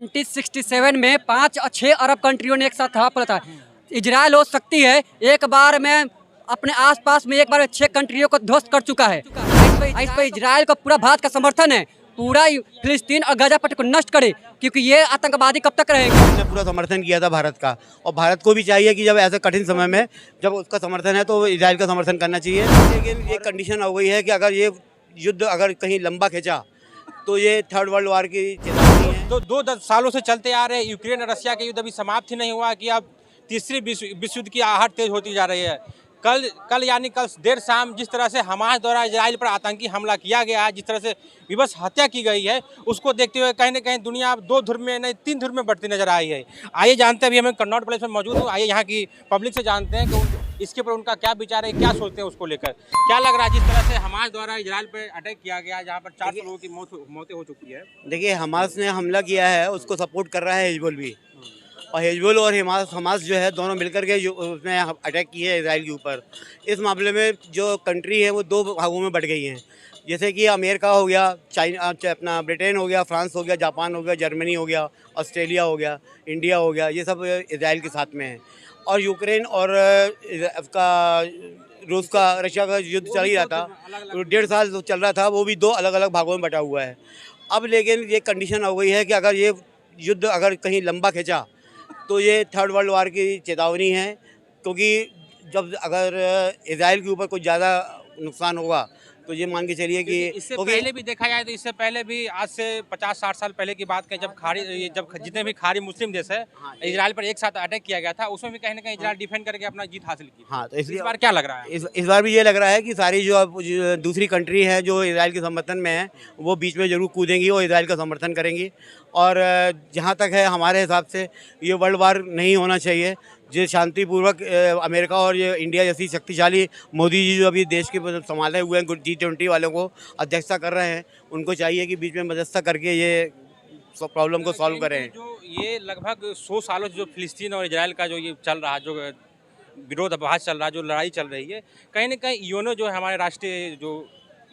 1967 में 5 और 6 अरब कंट्रियों ने एक साथ हवा पड़ा था। इजराइल हो सकती है एक बार में अपने आसपास में एक बार 6 कंट्रियों को ध्वस्त कर चुका है। इस पर इजराइल का पूरा भारत का समर्थन है, पूरा फिलिस्तीन और गाजा पट्टी को नष्ट करे, क्योंकि ये आतंकवादी कब तक रहेंगे। हमने पूरा समर्थन किया था भारत का, और भारत को भी चाहिए कि जब ऐसे कठिन समय में जब उसका समर्थन है तो इजराइल का समर्थन करना चाहिए। लेकिन ये कंडीशन हो गई है कि अगर ये युद्ध अगर कहीं लंबा खिंचा तो ये थर्ड वर्ल्ड वार की चेतावनी है। तो 2 सालों से चलते आ रहे यूक्रेन और रशिया के युद्ध अभी समाप्त ही नहीं हुआ कि अब तीसरी विश्व युद्ध की आहट तेज होती जा रही है। कल यानी कल देर शाम जिस तरह से हमास द्वारा इजराइल पर आतंकी हमला किया गया है, जिस तरह से विवश हत्या की गई है, उसको देखते हुए कहीं न कहीं दुनिया अब 2 ध्रुव में नहीं 3 ध्रुव में बढ़ती नजर आई है। आइए जानते हैं, अभी हमें कन्नौज प्लेस में मौजूद हूँ, आइए यहाँ की पब्लिक से जानते हैं कि इसके ऊपर उनका क्या विचार है, क्या सोचते हैं उसको लेकर। क्या लग रहा है जिस तरह से हमास द्वारा इजराइल पर अटैक किया गया, जहाँ पर 400 लोगों की मौतें हो चुकी है। देखिए, हमास ने हमला किया है, उसको सपोर्ट कर रहा है हिजबुल भी, और हिजबुल और हमास जो है दोनों मिलकर के उसने अटैक किए है इजराइल के ऊपर। इस मामले में जो कंट्री है वो 2 भागों में बढ़ गई हैं, जैसे कि अमेरिका हो गया, चाइना, अपना ब्रिटेन हो गया, फ्रांस हो गया, जापान हो गया, जर्मनी हो गया, ऑस्ट्रेलिया हो गया, इंडिया हो गया, ये सब इजराइल के साथ में है। और यूक्रेन और उसका रूस का रशिया का युद्ध चल ही रहा था, 1.5 साल चल रहा था, वो भी 2 अलग अलग भागों में बटा हुआ है। अब लेकिन ये कंडीशन हो गई है कि अगर ये युद्ध अगर कहीं लंबा खिंचा तो ये थर्ड वर्ल्ड वार की चेतावनी है, क्योंकि जब अगर इजराइल के ऊपर कुछ ज़्यादा नुकसान होगा तो ये मान के चलिए कि इससे पहले भी देखा जाए तो इससे पहले भी आज से 50-60 साल पहले की बात करें, जब जितने भी खाड़ी मुस्लिम देश है इजराइल पर एक साथ अटैक किया गया था, उसमें भी कहीं ना कहीं इजराइल डिफेंड करके अपना जीत हासिल की। हाँ, तो इस बार क्या लग रहा है? इस बार भी ये लग रहा है कि सारी जो दूसरी कंट्री है जो इजराइल के समर्थन में है वो बीच में ज़रूर कूदेंगी और इजराइल का समर्थन करेंगी। और जहाँ तक है हमारे हिसाब से ये वर्ल्ड वार नहीं होना चाहिए। जो शांतिपूर्वक अमेरिका और ये इंडिया जैसी शक्तिशाली मोदी जी जो अभी देश के संभाले हुए हैं, G20 वालों को अध्यक्षता कर रहे हैं, उनको चाहिए कि बीच में मध्यस्थता करके ये प्रॉब्लम को सॉल्व करें। जो ये लगभग 100 सालों से जो फिलिस्तीन और इजराइल का जो ये चल रहा, जो विरोध अभ्यास चल रहा, जो लड़ाई चल रही है, कहीं ना कहीं यूएनओ जो है हमारे राष्ट्रीय जो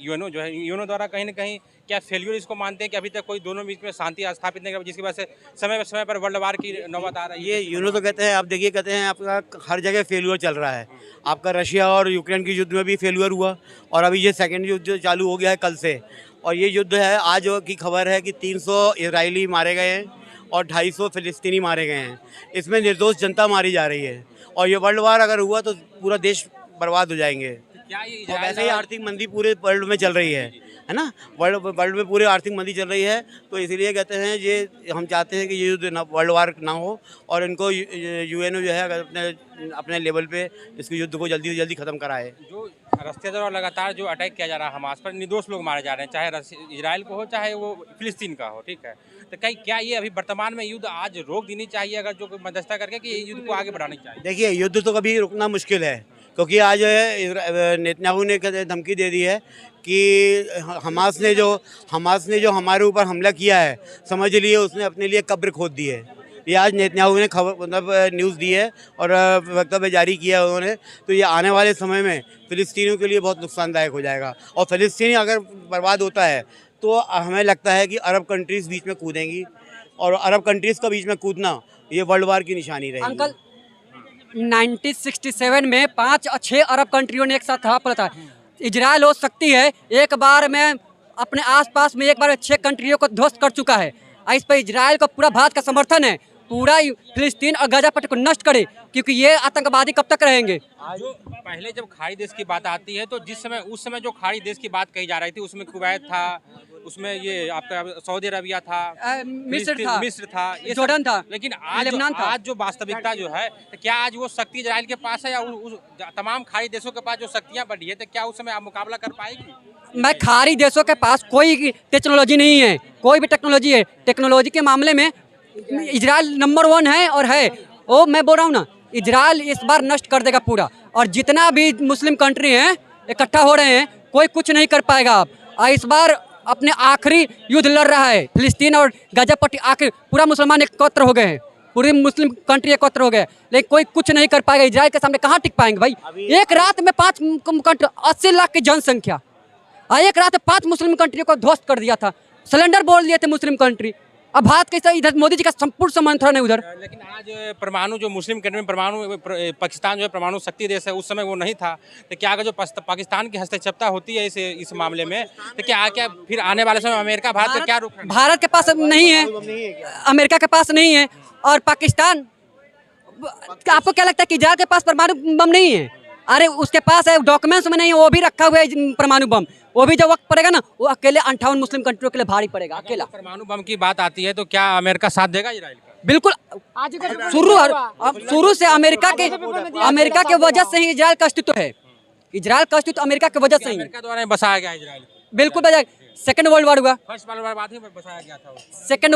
यूएनओ जो है, यूएनओ द्वारा कहीं ना कहीं क्या फेलियर इसको मानते हैं कि अभी तक कोई दोनों बीच में शांति स्थापित नहीं कर, जिसकी वजह से समय पर वर्ल्ड वार की नौबत आ रही है। ये यूएनओ तो कहते हैं, आप देखिए, कहते हैं आपका हर जगह फेलियर चल रहा है। आपका रशिया और यूक्रेन की युद्ध में भी फेलियर हुआ, और अभी ये सेकेंड युद्ध चालू हो गया है कल से, और ये युद्ध है, आज की खबर है कि 300 इजरायली मारे गए हैं और 250 फिलिस्तीनी मारे गए हैं। इसमें निर्दोष जनता मारी जा रही है, और ये वर्ल्ड वार अगर हुआ तो पूरा देश बर्बाद हो जाएंगे। क्या ये और वैसे ही आर्थिक मंदी पूरे वर्ल्ड में चल रही है ना, वर्ल्ड में पूरे आर्थिक मंदी चल रही है, तो इसलिए कहते हैं ये हम चाहते हैं कि ये युद्ध वर्ल्ड वार ना हो, और इनको यूएनओ जो है अगर अपने लेवल पे इस युद्ध को जल्दी से जल्दी ख़त्म कराए। जो रस्ते द्वारा लगातार जो अटैक किया जा रहा है हमास पर, निर्दोष लोग मारे जा रहे हैं, चाहे इजराइल को हो चाहे वो फिलिस्तीन का हो, ठीक है, तो क्या ये अभी वर्तमान में युद्ध आज रोक देनी चाहिए, अगर जो मध्यस्थता करके, कि ये युद्ध को आगे बढ़ानी चाहिए? देखिए, युद्ध तो कभी रुकना मुश्किल है, क्योंकि आज नेतन्याहू ने धमकी दे दी है कि हमास ने जो हमारे ऊपर हमला किया है, समझ लिए उसने अपने लिए कब्र खोद दी है। ये आज नेतन्याहू ने मतलब न्यूज़ दी है और वक्तव्य जारी किया है उन्होंने। तो ये आने वाले समय में फ़िलिस्तीनियों के लिए बहुत नुकसानदायक हो जाएगा, और फ़िलिस्तीनी अगर बर्बाद होता है तो हमें लगता है कि अरब कंट्रीज़ बीच में कूदेंगी, और अरब कंट्रीज़ का बीच में कूदना ये वर्ल्ड वार की निशानी रहेगी। अंकल, 1967 में 5 और 6 अरब कंट्रियों ने एक साथ हवा पड़ा था। इजराइल हो सकती है एक बार में अपने आसपास में एक बार 6 कंट्रियों को ध्वस्त कर चुका है। इस पर इजराइल का पूरा भारत का समर्थन है, पूरा फिलिस्तीन और गाजा पट्टी को नष्ट करे, क्योंकि ये आतंकवादी कब तक रहेंगे। जो पहले जब खाड़ी देश की बात आती है तो उस समय जो खाड़ी देश की बात कही जा रही थी, उसमें कुवैत था, उसमें ये आपका सऊदी अरबिया था, मिस्र था, ये जॉर्डन था, लेकिन आज जो वास्तविकता जो है, तो क्या आज वो शक्ति इजराइल के पास है, या उस तमाम खाड़ी देशों के पास जो शक्तियाँ बढ़ी है, तो क्या उस समय आप मुकाबला कर पाएगी? मैं खाड़ी देशों के पास कोई टेक्नोलॉजी नहीं है, कोई भी टेक्नोलॉजी है, टेक्नोलॉजी के मामले में इजराइल नंबर 1 है, और है वो मैं बोल रहा हूँ ना, इजराइल इस बार नष्ट कर देगा पूरा। और जितना भी मुस्लिम कंट्री हैं इकट्ठा हो रहे हैं, कोई कुछ नहीं कर पाएगा। अब इस बार अपने आखिरी युद्ध लड़ रहा है फिलिस्तीन और गाजा पट्टी, आखिर पूरा मुसलमान एकत्र हो गए हैं, पूरी मुस्लिम कंट्री एकत्र हो गए, लेकिन कोई कुछ नहीं कर पाएगा। इजराइल के सामने कहाँ टिक पाएंगे भाई? एक रात में 5 कंट्री, 80 लाख की जनसंख्या, एक रात में 5 मुस्लिम कंट्रियों को ध्वस्त कर दिया था, सिलेंडर बोल दिए थे मुस्लिम कंट्री। अब भारत के साथ इधर मोदी जी का संपूर्ण समर्थन है उधर। लेकिन आज परमाणु जो मुस्लिम कंट्री में परमाणु पाकिस्तान जो है परमाणु शक्ति देश है, उस समय वो नहीं था, तो क्या अगर जो पाकिस्तान की हस्तक्षेपता होती है इस मामले में, तो क्या फिर आने वाले समय अमेरिका भारत का क्या रुख है? भारत के पास नहीं है, अमेरिका के पास नहीं है, और पाकिस्तान, आपको क्या लगता है कि इजराइल के पास परमाणु बम नहीं है? अरे उसके पास है, डॉक्यूमेंट्स में नहीं है, वो भी रखा हुआ है परमाणु बम। वो भी जब वक्त पड़ेगा ना, वो अकेले 58 मुस्लिम कंट्रियों के लिए भारी पड़ेगा, अकेला। परमाणु बम की बात आती है तो क्या अमेरिका साथ देगा इजराइल का? बिल्कुल, शुरू से अमेरिका के वजह से ही इजराइल का अस्तित्व है। इजराइल का अस्तित्व अमेरिका की वजह से ही, अमेरिका द्वारा बसाया गया इजराइल। बिल्कुल बजाय। सेकेंड वर्ल्ड वार हुआ, फर्स्ट वर्ल्ड वार बाद ही बसाया गया था। सेकेंड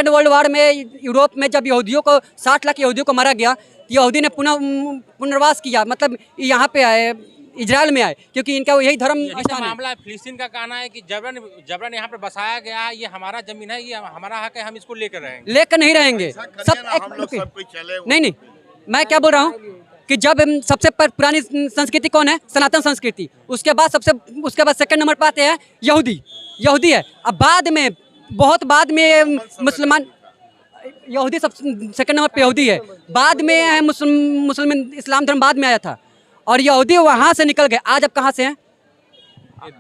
वर्ल्ड वार में यूरोप में जब यहूदियों को 60 लाख यहूदियों को मारा गया, यहूदी ने पुनर्वास किया, मतलब यहाँ पे आए, इजराइल में आए, क्योंकि इनका यही धर्म स्थान है। मामला है फिलिस्तीन का, कहना है कि जबरन यहाँ पे बसाया गया है, ये हमारा जमीन है, ये हमारा हक है, हम इसको लेकर रहेंगे। लेकर नहीं रहेंगे सब। नहीं, मैं क्या बोल रहा हूँ कि जब सबसे पुरानी संस्कृति कौन है? सनातन संस्कृति। उसके बाद सेकंड नंबर पर आते हैं यहूदी है। अब बाद में, बहुत बाद में मुसलमान, यहूदी सब सेकंड नंबर पे यहूदी है, बाद में है मुस्लिम, इस्लाम धर्म बाद में आया था, और यहूदी वहाँ से निकल गए। आज आप कहाँ से हैं?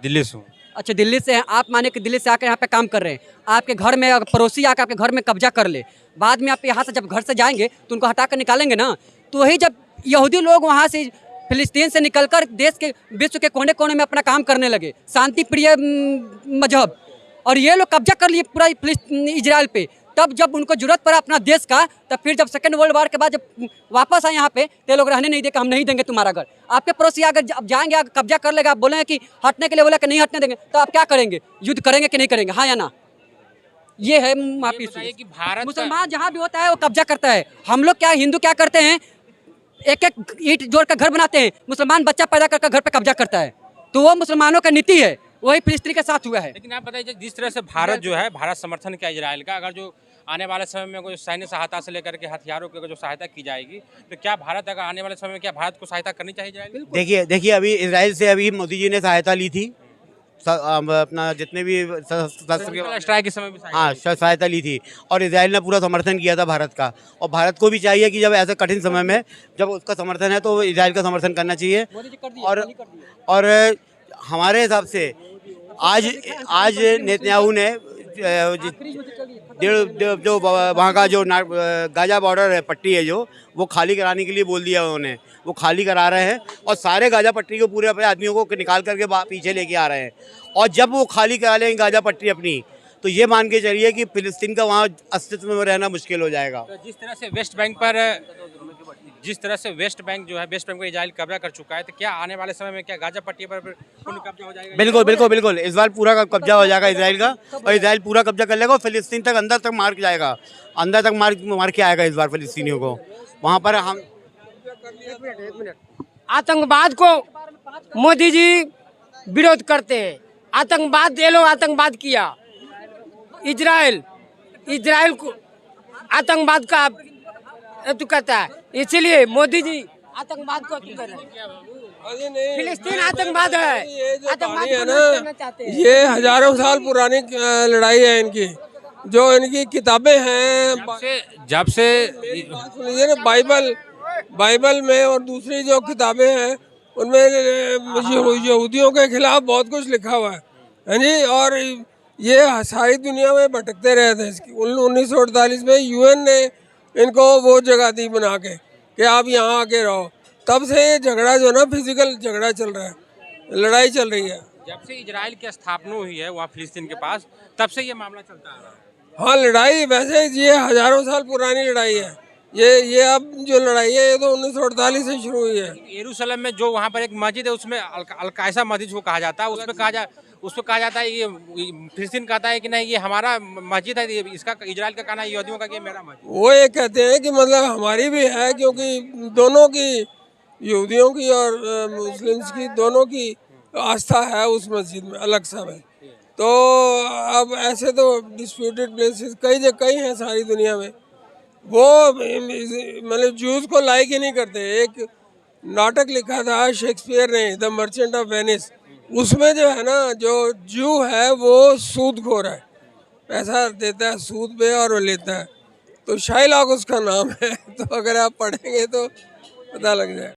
दिल्ली से। अच्छा, दिल्ली से हैं आप, माने कि दिल्ली से आकर यहाँ पे काम कर रहे हैं। आपके घर में पड़ोसी आकर आपके घर में कब्जा कर ले, बाद में आप यहाँ से जब घर से जाएंगे तो उनको हटा कर निकालेंगे ना, तो वही जब यहूदी लोग वहाँ से फिलिस्तीन से निकलकर देश के, विश्व के कोने कोने में अपना काम करने लगे, शांति प्रिय मजहब, और ये लोग कब्जा कर लिए पूरा इजराइल पे। तब जब उनको जरूरत पड़ा अपना देश का, तब फिर जब सेकंड वर्ल्ड वार के बाद जब वापस आए यहाँ पे, तो लोग रहने नहीं देंगे, हम नहीं देंगे तुम्हारा घर। आपके पड़ोसी अगर अब जाएंगे, अगर कब्जा कर लेगा, आप बोलेंगे कि हटने के लिए, बोला कि नहीं हटने देंगे, तो आप क्या करेंगे? युद्ध करेंगे कि नहीं करेंगे? हाँ या ना? ये है माफी। कि भारत मुसलमान जहाँ भी होता है वो कब्जा करता है। हम लोग क्या, हिंदू क्या करते हैं? एक एक ईंट जोड़कर घर बनाते हैं, मुसलमान बच्चा पैदा करके घर पे कब्जा करता है। तो वो मुसलमानों का नीति है, वही फिलिस्तीन के साथ हुआ है। लेकिन आप बताइए, जिस तरह से भारत जो है, भारत समर्थन किया इजराइल का, अगर जो आने वाले समय में कोई सैन्य सहायता से लेकर के हथियारों की जो सहायता की जाएगी, तो क्या भारत, अगर आने वाले समय में क्या भारत को सहायता करनी चाहिए इजराइल? देखिए अभी इजराइल से अभी मोदी जी ने सहायता ली थी, अपना जितने भी स्ट्राइक के समय भी हाँ सहायता ली थी, और इजराइल ने पूरा समर्थन किया था भारत का। और भारत को भी चाहिए कि जब ऐसे कठिन समय में जब उसका समर्थन है तो इजराइल का समर्थन करना चाहिए। और हमारे हिसाब से आज नेतन्याहू ने जो वहाँ का जो गाजा बॉर्डर है, पट्टी है, जो वो खाली कराने के लिए बोल दिया उन्होंने, वो खाली करा रहे हैं, और सारे गाजा पट्टी को पूरे अपने आदमियों को निकाल करके पीछे लेके आ रहे हैं। और जब वो खाली करा लेंगे गाजा पट्टी अपनी, तो ये मान के चलिए कि फिलिस्तीन का वहाँ अस्तित्व में रहना मुश्किल हो जाएगा। तो जिस तरह से वेस्ट बैंक जो है, वेस्ट बैंक को इजराइल कब्जा कर चुका है, तो क्या आने वाले समय में क्या गाजा पट्टी पर पूर्ण कब्जा हो जाएगा? बिल्कुल इस बार पूरा कब्जा हो जाएगा इजराइल का, और इजराइल पूरा कब्जा कर लेगा और फिलिस्तीन तक अंदर तक मार के जाएगा, अंदर तक मार के आएगा इस बार फिलिस्तीनियों को। वहाँ पर हम आतंकवाद को मोदी जी विरोध करते हैं। आतंकवाद, ये लोग आतंकवाद किया, इजराइल को आतंकवाद का तू कहता है, इसीलिए मोदी जी आतंकवाद को कर रहे हैं। फिलिस्तीन आतंकवाद है, आतंकवाद है ना, ये हजारों साल पुरानी लड़ाई है इनकी, जो इनकी किताबें हैं, जब से सुनिए ना, बाइबल में और दूसरी जो किताबें हैं उनमें यहूदियों के खिलाफ बहुत कुछ लिखा हुआ है जी। और ये सारी दुनिया में भटकते रहे थे। 1948 में यूएन ने इनको वो जगह दी बना के कि आप यहाँ आके रहो। तब से ये झगड़ा जो ना, फिजिकल झगड़ा चल रहा है, लड़ाई चल रही है। जब से इजराइल की स्थापना हुई है वहाँ फिलिस्तीन के पास, तब से ये मामला चलता आ रहा है। हाँ, लड़ाई वैसे ये हजारों साल पुरानी लड़ाई है। ये अब जो लड़ाई है, ये तो 1948 से शुरू हुई है। यरूशलेम में जो वहाँ पर एक मस्जिद है, उसमें अल-कायसा मस्जिद को कहा जाता है, उसको कहा जाता है, ये फिलिस्तीन कहता है कि नहीं ये हमारा मस्जिद है, इसका इजराइल का कहना है यहूदियों का कि ये मेरा मस्जिद। वो ये कहते हैं कि मतलब हमारी भी है, क्योंकि दोनों की, यहूदियों की और मुस्लिम्स की, दोनों की आस्था है उस मस्जिद में, अलग सा है। तो अब ऐसे तो डिस्प्यूटेड प्लेसेस कई हैं सारी दुनिया में, वो मतलब जूस को लाइक ही नहीं करते। एक नाटक लिखा था शेक्सपियर ने, द मर्चेंट ऑफ वेनिस, उसमें जो है ना, जो जू है वो सूदखोर है, पैसा देता है सूद पे और वो लेता है, तो शाइलॉक उसका नाम है। तो अगर आप पढ़ेंगे तो पता लग जाए।